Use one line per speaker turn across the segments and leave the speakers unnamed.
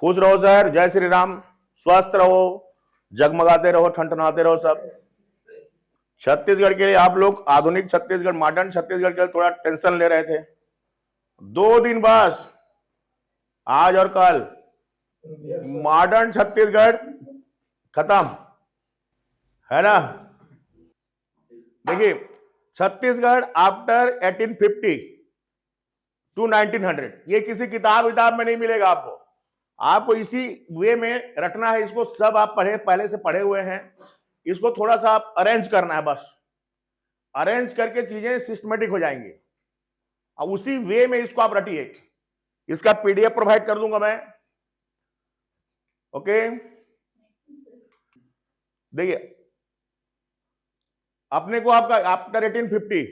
खुश रहो सर, जय श्री राम। स्वस्थ रहो, जगमगाते रहो, ठनठनाते रहो सब। छत्तीसगढ़ के लिए आप लोग आधुनिक छत्तीसगढ़, मॉडर्न छत्तीसगढ़ के लिए थोड़ा टेंशन ले रहे थे। 2 दिन बस, आज और कल मॉडर्न छत्तीसगढ़ खत्म है ना। देखिए, छत्तीसगढ़ आफ्टर 1850 टू 1900, ये किसी किताब में नहीं मिलेगा आपको। आपको इसी वे में रटना है इसको। सब आप पहले से पढ़े हुए हैं। इसको थोड़ा सा आप अरेंज करना है, बस अरेंज करके चीजें सिस्टमेटिक हो जाएंगी। अब उसी वे में इसको आप रटिए। इसका पीडीएफ प्रोवाइड कर दूंगा मैं। ओके, देखिए अपने को आपका आफ्टर 1850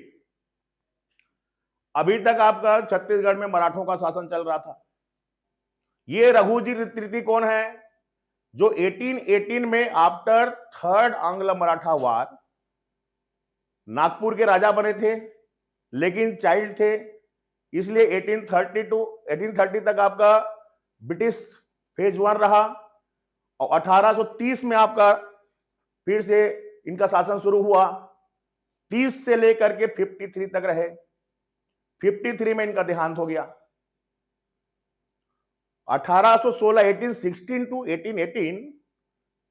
अभी तक आपका छत्तीसगढ़ में मराठों का शासन चल रहा था। ये रघुजी तृतीय कौन है, जो 1818 में आफ्टर थर्ड आंग्ल मराठा वार नागपुर के राजा बने थे, लेकिन चाइल्ड थे, इसलिए 1830 तक आपका ब्रिटिश फेज 1 रहा। और 1830 में आपका फिर से इनका शासन शुरू हुआ। 30 से लेकर के 53 तक रहे। 53 में इनका देहांत हो गया। 1816 1816 टू 1818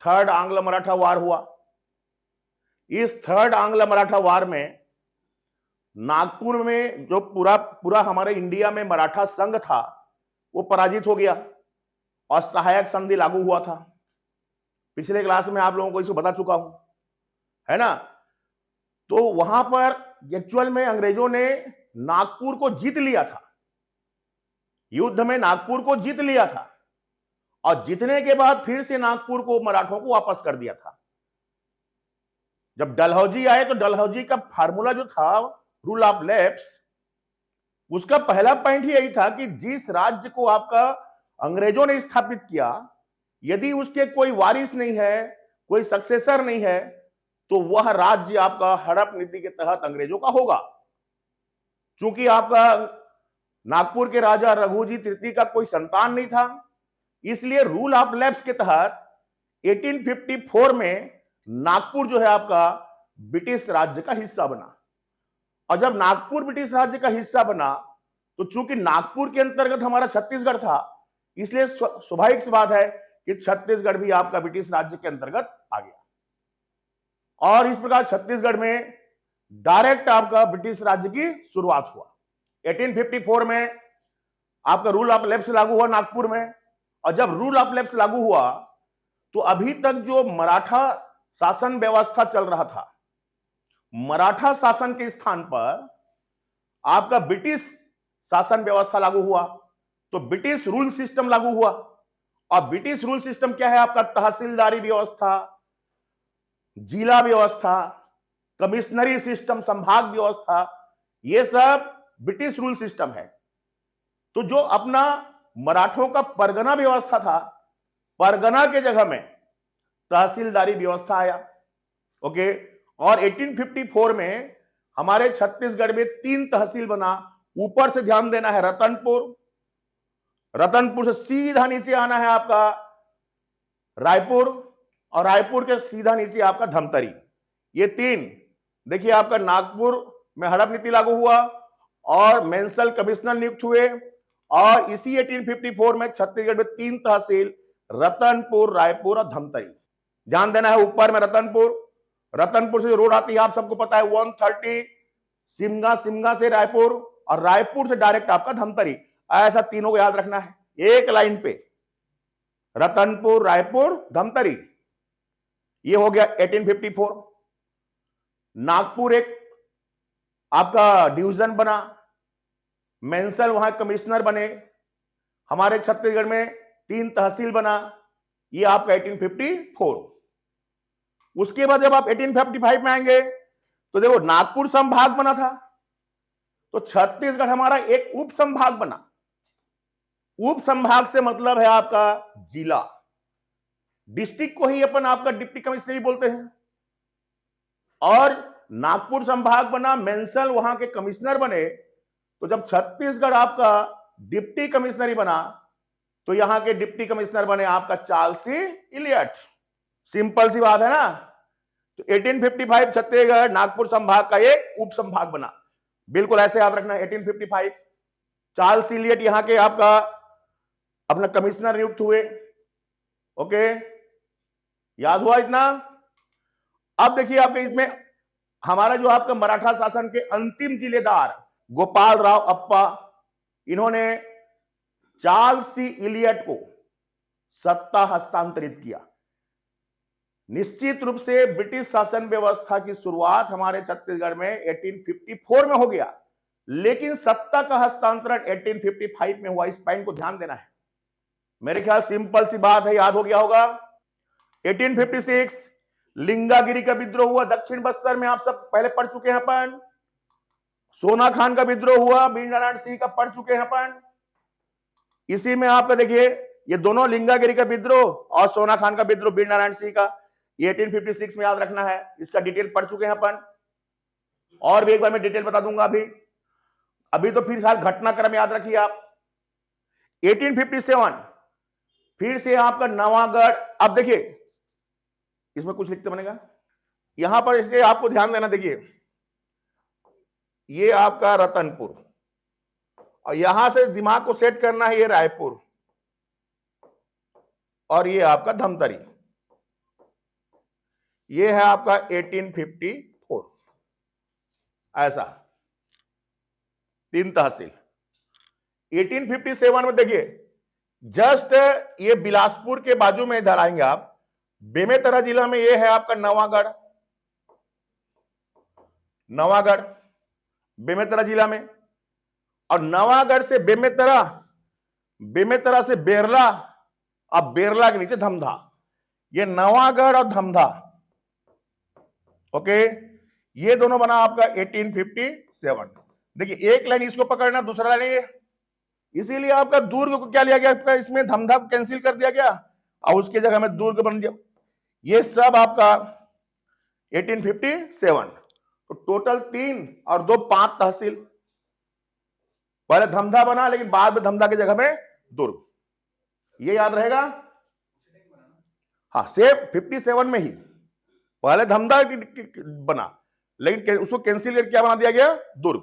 थर्ड आंग्ल मराठा वार हुआ। इस थर्ड आंग्ल मराठा वार में नागपुर में जो पूरा हमारे इंडिया में मराठा संघ था वो पराजित हो गया और सहायक संधि लागू हुआ था। पिछले क्लास में आप लोगों को इसको बता चुका हूं, है ना। तो वहां पर एक्चुअल में अंग्रेजों ने नागपुर को जीत लिया था। युद्ध में नागपुर को जीत लिया था और जीतने के बाद फिर से नागपुर को मराठों को वापस कर दिया था। जब डलहौजी आए तो डलहौजी का फार्मूला जो था रूल ऑफ लेफ्ट, उसका पहला पॉइंट ही यही था कि जिस राज्य को आपका अंग्रेजों ने स्थापित किया, यदि उसके कोई वारिस नहीं है, कोई सक्सेसर नहीं है, तो वह राज्य आपका हड़प नीति के तहत अंग्रेजों का होगा। चूंकि आपका नागपुर के राजा रघुजी तृतीय का कोई संतान नहीं था, इसलिए रूल ऑफ लेफ्ट के तहत 1854 में नागपुर जो है आपका ब्रिटिश राज्य का हिस्सा बना। और जब नागपुर ब्रिटिश राज्य का हिस्सा बना, तो चूंकि नागपुर के अंतर्गत हमारा छत्तीसगढ़ था, इसलिए स्वाभाविक सी बात है कि छत्तीसगढ़ भी आपका ब्रिटिश राज्य के अंतर्गत आ गया। और इस प्रकार छत्तीसगढ़ में डायरेक्ट आपका ब्रिटिश राज्य की शुरुआत हुआ। 1854 में आपका रूल ऑफ लेफ्ट लागू हुआ नागपुर में। और जब रूल ऑफ लेफ्ट लागू हुआ, तो अभी तक जो मराठा शासन व्यवस्था चल रहा था, मराठा शासन के स्थान पर आपका ब्रिटिश शासन व्यवस्था लागू हुआ। तो ब्रिटिश रूल सिस्टम लागू हुआ। और ब्रिटिश रूल सिस्टम क्या है आपका? तहसीलदारी व्यवस्था, जिला व्यवस्था, कमिश्नरी सिस्टम, संभाग व्यवस्था, ये सब ब्रिटिश रूल सिस्टम है। तो जो अपना मराठों का परगना व्यवस्था था, परगना के जगह में तहसीलदारी व्यवस्था आया। ओके, और 1854 में हमारे छत्तीसगढ़ में 3 तहसील बना। ऊपर से ध्यान देना है, रतनपुर से सीधा नीचे आना है आपका रायपुर, और रायपुर के सीधा नीचे आपका धमतरी। ये 3, देखिए आपका नागपुर में हड़प नीति लागू हुआ और मेंसल कमिश्नर नियुक्त हुए। और इसी 1854 में छत्तीसगढ़ में 3 तहसील, रतनपुर, रायपुर और धमतरी। ध्यान देना है, ऊपर में रतनपुर से जो रोड आती है आप सबको पता है 130, सिमगा से रायपुर, और रायपुर से डायरेक्ट आपका धमतरी। ऐसा तीनों को याद रखना है एक लाइन पे, रतनपुर, रायपुर, धमतरी। ये हो गया 1854। नागपुर एक आपका डिवीजन बना, मेंसल वहां कमिश्नर बने। हमारे छत्तीसगढ़ में 3 तहसील बना, ये आपका 1854। उसके बाद जब आप 1855 में आएंगे तो देखो नागपुर संभाग बना था, तो छत्तीसगढ़ हमारा एक उप संभाग बना। उप संभाग से मतलब है आपका जिला। डिस्ट्रिक्ट को ही अपन आपका डिप्टी कमिश्नरी बोलते हैं। और नागपुर संभाग बना, मेंसल वहां के कमिश्नर बने। तो जब छत्तीसगढ़ आपका डिप्टी कमिश्नरी बना, तो यहां के डिप्टी कमिश्नर बने आपका चार्ल्स सी इलियट। सिंपल सी बात है ना। तो 1855 छत्तीसगढ़ नागपुर संभाग का एक उप संभाग बना, बिल्कुल ऐसे याद रखना। 1855 चार्ल्स इलियट यहां के आपका अपना कमिश्नर नियुक्त हुए। ओके, याद हुआ इतना। अब देखिए आपके इसमें हमारा जो आपका मराठा शासन के अंतिम जिलेदार गोपाल राव अप्पा, इन्होंने चार्ल्स सी इलियट को सत्ता हस्तांतरित किया। निश्चित रूप से ब्रिटिश शासन व्यवस्था की शुरुआत हमारे छत्तीसगढ़ में 1854 में हो गया, लेकिन सत्ता का हस्तांतरण 1855 में हुआ। इस पॉइंट को ध्यान देना है। मेरे ख्याल सिंपल सी बात है, याद हो गया होगा। 1856 लिंगागिरी का विद्रोह हुआ दक्षिण बस्तर में, आप सब पहले पढ़ चुके हैं अपन। सोना खान का विद्रोह हुआ, वीर नारायण सिंह का पढ़ चुके हैं अपन। इसी में आपका देखिए ये दोनों लिंगागिरी का विद्रोह और सोना खान का विद्रोह वीर नारायण सिंह का, ये 1856 में याद रखना है। इसका डिटेल पढ़ चुके हैं अपन, और भी एक बार मैं डिटेल बता दूंगा। अभी तो फिर साल घटनाक्रम याद रखिए आप। 1857 फिर से आपका नवागढ़। अब देखिए इसमें कुछ लिखते बनेगा यहां पर, इसलिए आपको ध्यान देना। देखिए ये आपका रतनपुर, और यहां से दिमाग को सेट करना है, ये रायपुर, और ये आपका धमतरी। ये है आपका 1854, ऐसा 3 तहसील। 1857 में देखिए जस्ट ये बिलासपुर के बाजू में इधर आएंगे आप, बेमेतरा जिला में ये है आपका नवागढ़। नवागढ़ बेमेतरा जिला में, और नवागढ़ से बेमेतरा, बेमेतरा से बेरला, अब बेरला के नीचे धमधा। ये नवागढ़ और धमधा, ओके, ये दोनों बना आपका 1857। देखिए एक लाइन इसको पकड़ना, दूसरा लाइन ये, इसीलिए आपका दुर्ग को क्या लिया गया आपका, इसमें धमधा को कैंसिल कर दिया गया और उसके जगह में दुर्ग बन गया। ये सब आपका 1857। तो टोटल 3 और 2 5 तहसील। पहले धमधा बना, लेकिन बाद में धमधा की जगह में दुर्ग, ये याद रहेगा। हाँ, सेम 57 में ही पहले धमधा बना, लेकिन उसको कैंसिल करके क्या बना दिया गया, दुर्ग।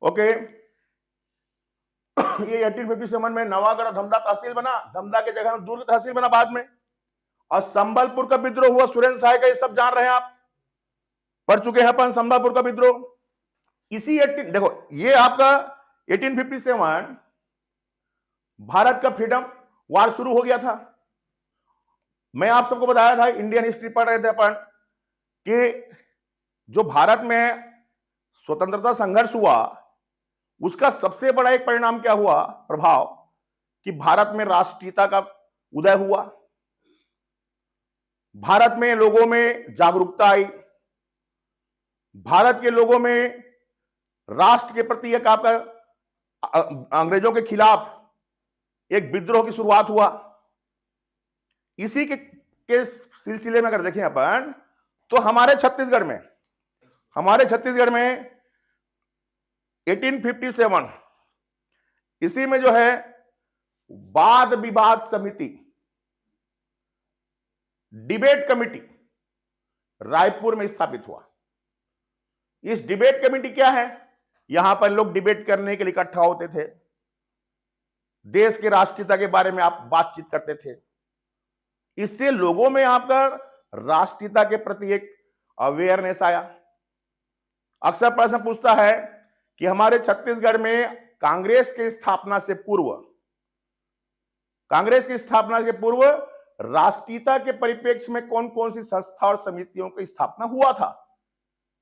ओके, ये 1857 में नवागढ़ और धमधा तहसील बना, धमधा की जगह में दुर्ग तहसील बना बाद में। और संबलपुर का विद्रोह हुआ सुरेंद्र साय का, ये सब जान रहे हैं आप, पढ़ चुके हैं अपन संबलपुर का विद्रोह। इसी देखो ये आपका 1857 भारत का फ्रीडम वार शुरू हो गया था। मैं आप सबको बताया था, इंडियन हिस्ट्री पढ़ रहे थे अपन, कि जो भारत में स्वतंत्रता संघर्ष हुआ उसका सबसे बड़ा एक परिणाम क्या हुआ, प्रभाव, कि भारत में राष्ट्रीयता का उदय हुआ। भारत में लोगों में जागरूकता आई, भारत के लोगों में राष्ट्र के प्रति एक आपका अंग्रेजों के खिलाफ एक विद्रोह की शुरुआत हुआ। इसी के सिलसिले में अगर देखें अपन, तो हमारे छत्तीसगढ़ में 1857 इसी में जो है वाद विवाद समिति, डिबेट कमेटी रायपुर में स्थापित हुआ। इस डिबेट कमेटी क्या है, यहां पर लोग डिबेट करने के लिए इकट्ठा होते थे, देश के राष्ट्रीयता के बारे में आप बातचीत करते थे। इससे लोगों में आपका राष्ट्रीयता के प्रति एक अवेयरनेस आया। अक्सर प्रश्न पूछता है कि हमारे छत्तीसगढ़ में कांग्रेस की स्थापना से पूर्व राष्ट्रीयता के परिप्रेक्ष्य में कौन कौन सी संस्था और समितियों की स्थापना हुआ था।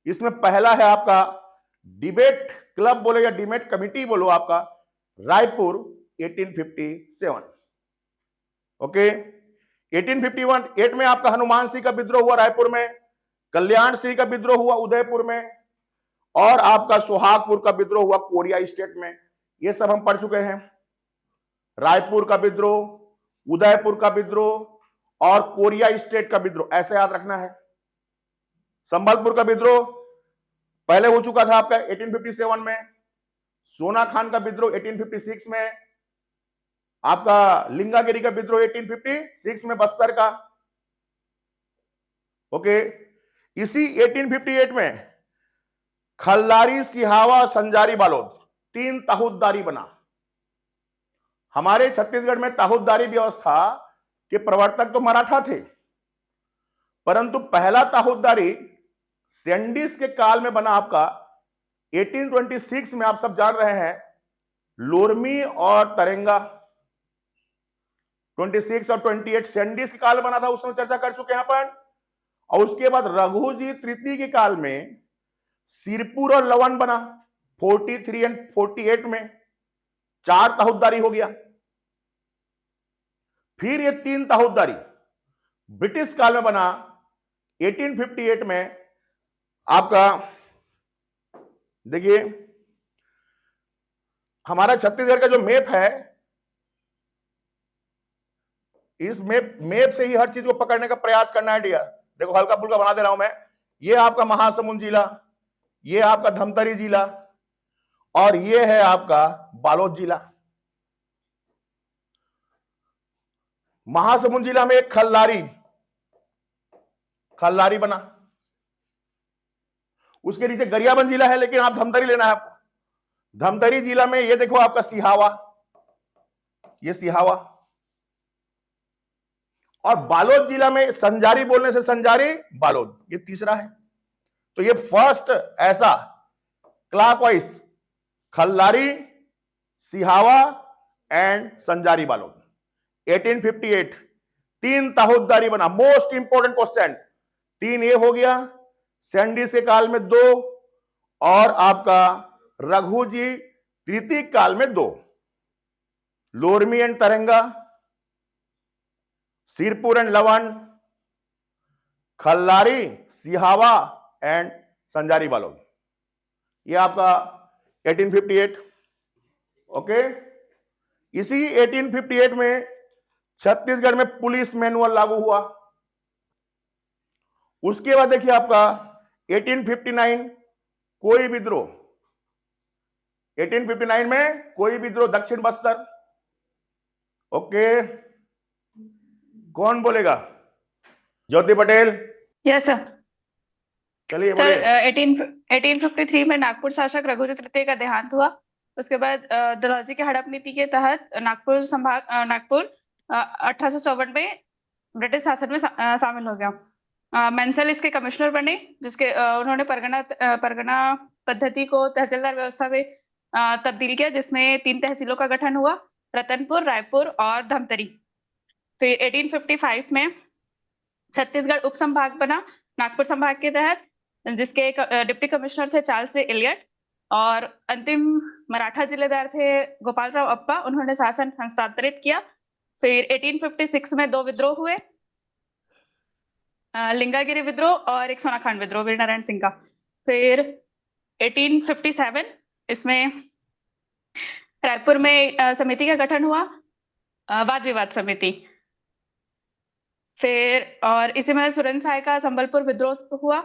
इसमें पहला है आपका डिबेट क्लब बोलो या डिबेट कमिटी बोलो, आपका रायपुर 1857। ओके, 1858 में आपका हनुमान सिंह का विद्रोह हुआ रायपुर में, कल्याण सिंह का विद्रोह हुआ उदयपुर में, और आपका सोहागपुर का विद्रोह हुआ कोरिया स्टेट में। ये सब हम पढ़ चुके हैं। रायपुर का विद्रोह, उदयपुर का विद्रोह और कोरिया स्टेट का विद्रोह, ऐसे याद रखना है। संबलपुर का विद्रोह पहले हो चुका था आपका 1857 में। सोना खान का विद्रोह 1856 में, आपका लिंगागिरी का विद्रोह 1856 में बस्तर का। ओके, इसी 1858 में खल्लारी, सिहावा, संजारी, बालोद 3 ताहुतदारी बना। हमारे छत्तीसगढ़ में ताहुतदारी व्यवस्था के प्रवर्तक तो मराठा थे, परंतु पहला ताहुतदारी सैंडिस के काल में बना आपका 1826 में। आप सब जान रहे हैं लोरमी और तरेंगा 26 और 28 सैंडिस के काल में बना था, उसमें चर्चा कर चुके हैं अपन। और उसके बाद रघुजी तृतीय के काल में सिरपुर और लवन बना 43 एंड 48 में, 4 ताहुतदारी हो गया। फिर ये 3 ताहुतदारी ब्रिटिश काल में बना 1858 में। आपका देखिए हमारा छत्तीसगढ़ का जो मैप है, इस मैप से ही हर चीज को पकड़ने का प्रयास करना है डियर। देखो हल्का फुल्का बना दे रहा हूं मैं। ये आपका महासमुंद जिला, ये आपका धमतरी जिला, और ये है आपका बालोद जिला। महासमुंद जिला में एक खल्लारी बना, उसके नीचे गरियाबंद जिला है, लेकिन आप धमतरी लेना है आपको। धमतरी जिला में ये देखो आपका सिहावा, ये सिहावा, और बालोद जिला में संजारी बोलने से संजारी, बालोद, ये तीसरा है। तो ये फर्स्ट ऐसा क्लॉकवाइज खल्लारी, सिहावा एंड संजारी, बालोद 1858 3 ताहुतदारी बना। मोस्ट इंपोर्टेंट क्वेश्चन 3 ये हो गया, सैंडिस के काल में 2, और आपका रघुजी तृतीय काल में 2, Lormi and Taranga, Sirpur and Lavan, Khallari, Sihawa and Sanjari, Balod. ये आपका 1858। ओके, इसी 1858 में छत्तीसगढ़ में पुलिस मैनुअल लागू हुआ। उसके बाद देखिए आपका 1859 कोई विद्रोह, 1859 में कोई विद्रोह दक्षिण बस्तर। ओके, कौन बोलेगा? ज्योति पटेल।
Yes sir.
चलिए
सर
बोलिए।
1853 में नागपुर शासक रघुजी तृतीय का देहांत हुआ। उसके बाद डलहौजी की हड़प नीति के तहत नागपुर 1854 में ब्रिटिश शासन में शामिल हो गया। मेंसल इसके कमिश्नर बने, जिसके उन्होंने परगना पद्धति को तहसीलदार व्यवस्था में तब्दील किया, जिसमें 3 तहसीलों का गठन हुआ, रतनपुर, रायपुर और धमतरी। फिर 1855 में छत्तीसगढ़ उप संभाग बना नागपुर संभाग के तहत, जिसके डिप्टी कमिश्नर थे चार्ल्स एलियट, और अंतिम मराठा जिलेदार थे गोपालराव अप्पा। उन्होंने शासन हस्तांतरित किया। फिर 1856 में 2 विद्रोह हुए, लिंगागिरी विद्रोह और एक सोनाखांड विद्रोह वीर नारायण सिंह का। फिर 1857 इसमें रायपुर में समिति का गठन हुआ, वाद विवाद समिति। फिर और इसी में सुरेंद्र साय का संबलपुर विद्रोह हुआ।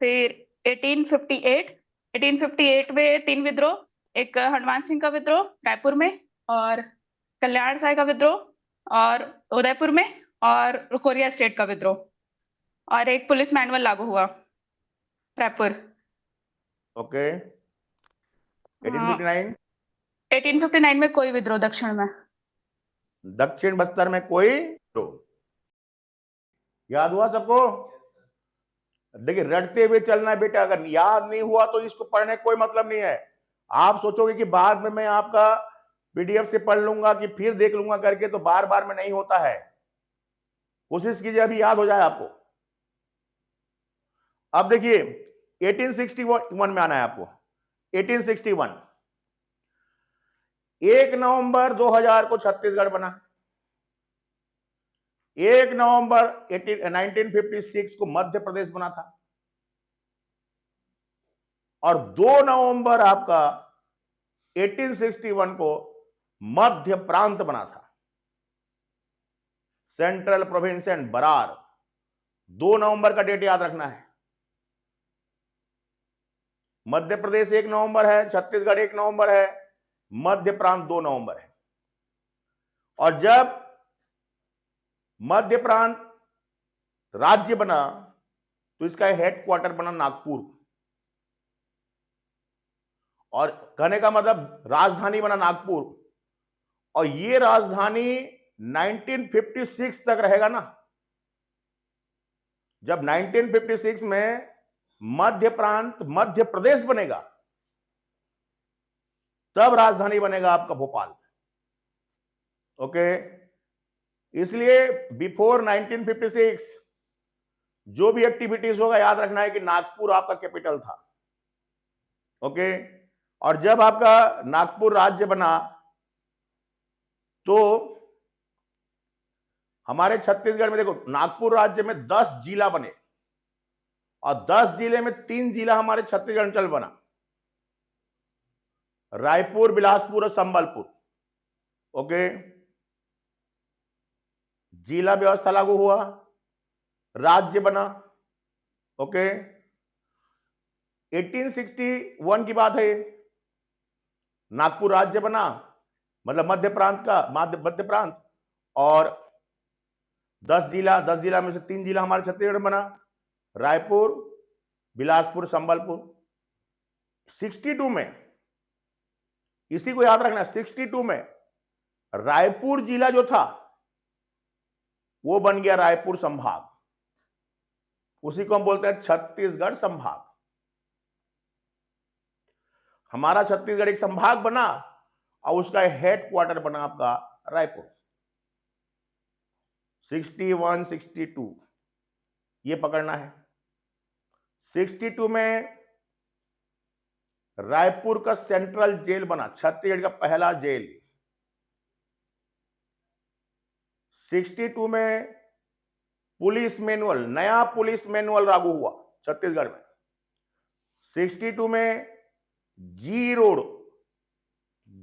फिर 1858 में 3 विद्रोह, एक हनुमान सिंह का विद्रोह रायपुर में, और कल्याण साय का विद्रोह और उदयपुर में, और कोरिया स्टेट का विद्रोह, और एक पुलिस मैनुअल लागू हुआ रायपुर।
ओके,
1859 में कोई विद्रोह
दक्षिण बस्तर में कोई विद्रोह। याद हुआ सबको? देखिए रटते हुए चलना है बेटा, अगर याद नहीं हुआ तो इसको पढ़ने कोई मतलब नहीं है। आप सोचोगे कि बाद में मैं आपका पीडीएफ से पढ़ लूंगा कि फिर देख लूंगा करके, तो बार बार में नहीं होता है। कोशिश कीजिए अभी याद हो जाए आपको। अब देखिए 1861 में आना है आपको। 1861 1 नवंबर 2000 को छत्तीसगढ़ बना। 1 नवंबर 1956 को मध्य प्रदेश बना था, और 2 नवंबर आपका 1861 को मध्य प्रांत बना था, सेंट्रल प्रोविंस एंड बरार। 2 नवंबर का डेट याद रखना है। मध्य प्रदेश 1 नवंबर है, छत्तीसगढ़ 1 नवंबर है, मध्य प्रांत 2 नवंबर है। और जब मध्य प्रांत राज्य बना तो इसका हेडक्वार्टर बना नागपुर, और कहने का मतलब राजधानी बना नागपुर, और ये राजधानी 1956 तक रहेगा ना। जब 1956 में मध्य प्रांत मध्य प्रदेश बनेगा तब राजधानी बनेगा आपका भोपाल। ओके, इसलिए बिफोर 1956 जो भी एक्टिविटीज होगा याद रखना है कि नागपुर आपका कैपिटल था। ओके, और जब आपका नागपुर राज्य बना तो हमारे छत्तीसगढ़ में देखो, नागपुर राज्य में 10 जिला बने और 10 जिले में 3 जिला हमारे छत्तीसगढ़ अंचल बना, रायपुर, बिलासपुर और संबलपुर। ओके, जिला व्यवस्था लागू हुआ, राज्य बना। ओके, 1861 की बात है, नागपुर राज्य बना, मतलब मध्य प्रांत, और 10 जिला में से 3 जिला हमारे छत्तीसगढ़ में बना, रायपुर, बिलासपुर, संबलपुर। 62 में, इसी को याद रखना, 62 में रायपुर जिला जो था वो बन गया रायपुर संभाग, उसी को हम बोलते हैं छत्तीसगढ़ संभाग। हमारा छत्तीसगढ़ एक संभाग बना और उसका हेडक्वार्टर बना आपका रायपुर। 61, 62 ये पकड़ना है। 62 में रायपुर का सेंट्रल जेल बना, छत्तीसगढ़ का पहला जेल। 62 में पुलिस मैनुअल, नया पुलिस मैनुअल लागू हुआ छत्तीसगढ़ में। 62 में जी रोड,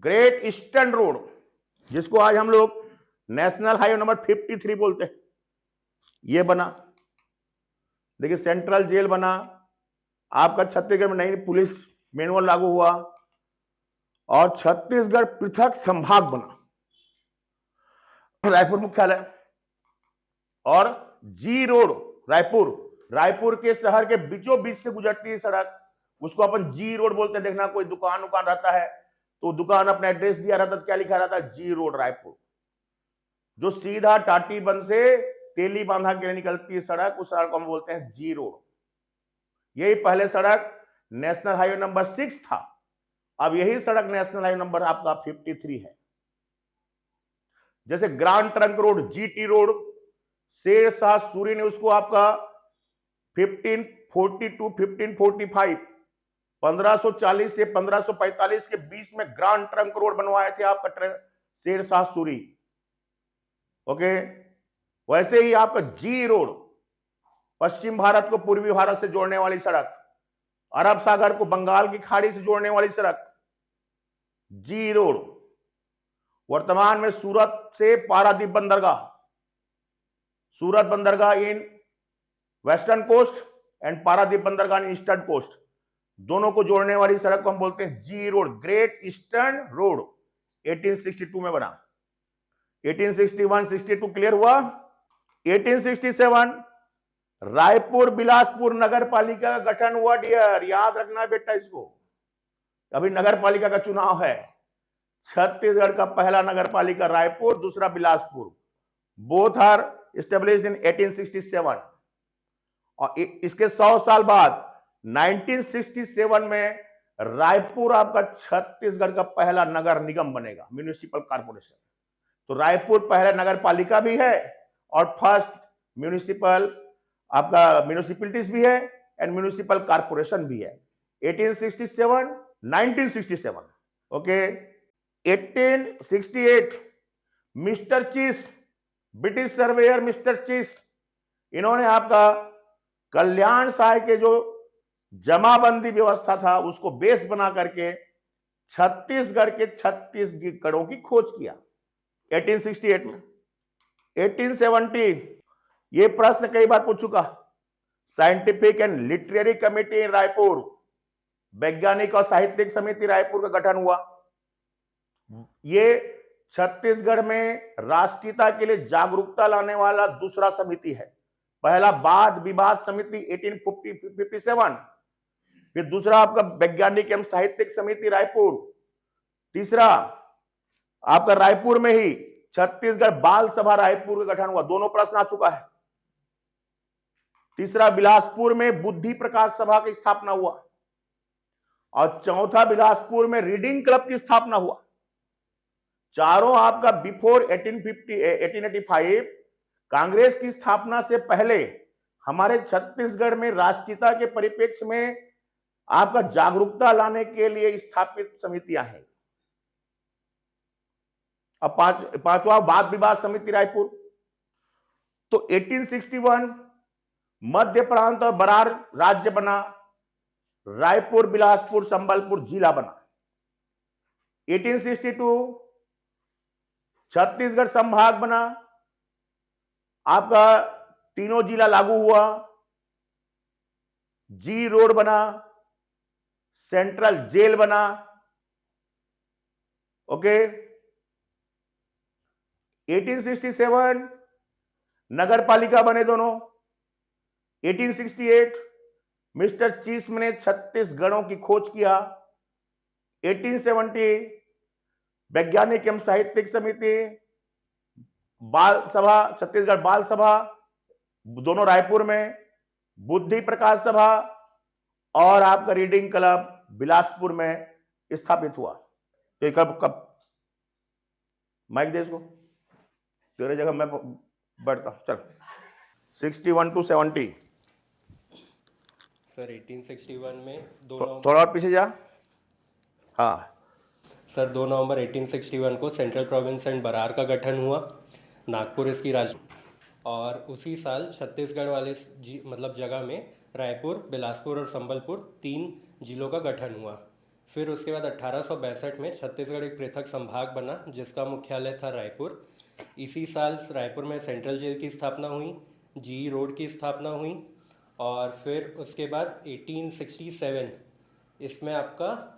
ग्रेट ईस्टर्न रोड, जिसको आज हम लोग नेशनल हाईवे नंबर 53 बोलते हैं, यह बना। देखिए, सेंट्रल जेल बना आपका छत्तीसगढ़ में, नई पुलिस मैनुअल लागू हुआ और छत्तीसगढ़ पृथक संभाग बना, रायपुर मुख्यालय। और जी रोड रायपुर के शहर के बीचों बीच से गुजरती है सड़क, उसको अपन जी रोड बोलते हैं। देखना, कोई दुकान रहता है तो दुकान अपना एड्रेस दिया रहता है, क्या लिखा रहता है? जी रोड रायपुर। जो सीधा टाटीबंध से तेली बांधा के लिए निकलती है सड़क, उस सड़क को हम बोलते हैं जी रोड। यही पहले सड़क नेशनल हाईवे नंबर 6 था, अब यही सड़क नेशनल हाईवे नंबर आपका 53 है। जैसे grand trunk road, GT road, Sher Shah Suri ने उसको आपका 1542, 1545, 1540 से 1545 के बीच में ग्रांड ट्रंक रोड बनवाए थे आपका शेरशाह सूरी। ओके, वैसे ही आपका जी रोड, पश्चिम भारत को पूर्वी भारत से जोड़ने वाली सड़क, अरब सागर को बंगाल की खाड़ी से जोड़ने वाली सड़क, जी रोड। वर्तमान में सूरत से पारादीप बंदरगाह, सूरत बंदरगाह in western coast and Paradip बंदरगाह इन ईस्टर्न कोस्ट, दोनों को जोड़ने वाली सड़क को हम बोलते हैं जी रोड, ग्रेट ईस्टर्न रोड। 1862 में बना। 1861, 62 क्लियर हुआ। 1867 रायपुर बिलासपुर नगर पालिका का गठन हुआ। डियर, याद रखना है बेटा इसको, अभी नगर पालिका का चुनाव है। छत्तीसगढ़ का पहला नगर पालिका रायपुर, दूसरा Bilaspur. Both are established in 1867। और इसके 100 साल बाद 1967 में रायपुर आपका छत्तीसगढ़ का पहला नगर निगम बनेगा, म्युनिसिपल कॉर्पोरेशन। तो रायपुर पहला नगर पालिका भी है और फर्स्ट म्युनिसिपल आपका म्युनिसिपलिटीज भी है एंड म्युनिसिपल कॉर्पोरेशन भी है। 1867, 1967। ओके, 1868 मिस्टर चीस, ब्रिटिश सर्वेयर मिस्टर चीस, इन्होंने आपका कल्याण सहाय के जो जमाबंदी व्यवस्था था उसको बेस बना करके छत्तीसगढ़ के 36 गढ़ों की खोज किया 1868 में। 1870 ये प्रश्न कई बार पूछ चुका, साइंटिफिक एंड लिटरेरी कमेटी इन रायपुर, वैज्ञानिक और साहित्यिक समिति रायपुर का गठन हुआ। ये छत्तीसगढ़ में राष्ट्रीयता के लिए जागरूकता लाने वाला दूसरा समिति है। पहला वाद विवाद समिति 1857, फिर दूसरा आपका वैज्ञानिक एवं साहित्यिक समिति रायपुर, तीसरा आपका रायपुर में ही छत्तीसगढ़ बाल सभा रायपुर का गठन हुआ, दोनों प्रश्न आ चुका है। तीसरा बिलासपुर में बुद्धि प्रकाश सभा की स्थापना हुआ, और चौथा बिलासपुर में रीडिंग क्लब की स्थापना हुआ। चारों आपका बिफोर 1885 कांग्रेस की स्थापना से पहले हमारे छत्तीसगढ़ में राष्ट्रीयता के परिप्रेक्ष्य में आपका जागरूकता लाने के लिए स्थापित समितियां हैं। अब पांचवा वाद विवाद समिति रायपुर। तो 1861 मध्य प्रांत और बरार राज्य बना, रायपुर बिलासपुर संबलपुर जिला बना। 1862 छत्तीसगढ़ संभाग बना, आपका तीनों जिला लागू हुआ, जी रोड बना, सेंट्रल जेल बना। ओके। 1867 नगर पालिका बने दोनों। 1868 मिस्टर चीस्म ने छत्तीसगढ़ों की खोज किया। 1870 वैज्ञानिक एवं साहित्यिक समिति, बाल सभा, छत्तीसगढ़ बाल सभा दोनों रायपुर में, बुद्धि प्रकाश सभा और आपका रीडिंग क्लब बिलासपुर में स्थापित हुआ। तो कब माइक दे इसको, तेरे जगह मैं बैठता हूं। चल 61 to 70
सर 1861 में
थोड़ा और पीछे जा। हाँ
सर 2 नवंबर 1861 को सेंट्रल प्रोविंस एंड बरार का गठन हुआ, नागपुर इसकी और उसी साल छत्तीसगढ़ वाले मतलब जगह में रायपुर, बिलासपुर और संबलपुर 3 जिलों का गठन हुआ। फिर उसके बाद 1862 में छत्तीसगढ़ एक पृथक संभाग बना जिसका मुख्यालय था रायपुर। इसी साल रायपुर में सेंट्रल जेल की स्थापना हुई, जी रोड की स्थापना हुई, और फिर उसके बाद 1867 इसमें आपका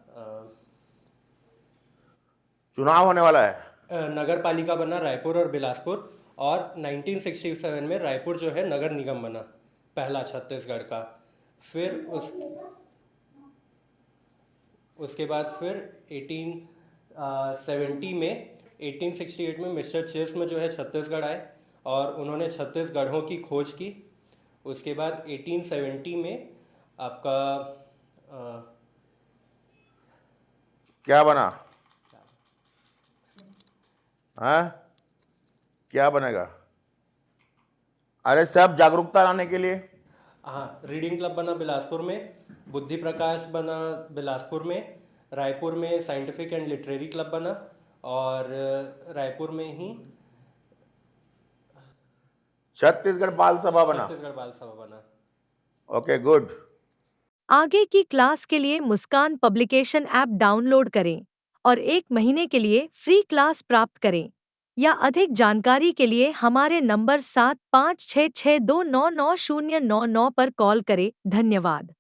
चुनाव होने वाला है।
नगर पालिका बना रायपुर और बिलासपुर, और 1967 में रायपुर जो है नगर निगम बना, पहला छत्तीसगढ़ का। फिर उसके बाद फिर 1868 में मिस्टर चिस्म जो है छत्तीसगढ़ आए और उन्होंने छत्तीसगढ़ों की खोज की। उसके बाद 1870 में आपका
क्या बना? हाँ क्या बनेगा? अरे सब जागरूकता लाने के लिए।
हाँ, रीडिंग क्लब बना बिलासपुर में, बुद्धि प्रकाश बना बिलासपुर में, रायपुर में साइंटिफिक एंड लिटरेरी क्लब बना, और रायपुर में ही
छत्तीसगढ़ बाल सभा बना। Okay good.
आगे की क्लास के लिए मुस्कान पब्लिकेशन ऐप डाउनलोड करें और 1 महीने के लिए फ्री क्लास प्राप्त करें, या अधिक जानकारी के लिए हमारे नंबर 7566299099 पर कॉल करें। धन्यवाद।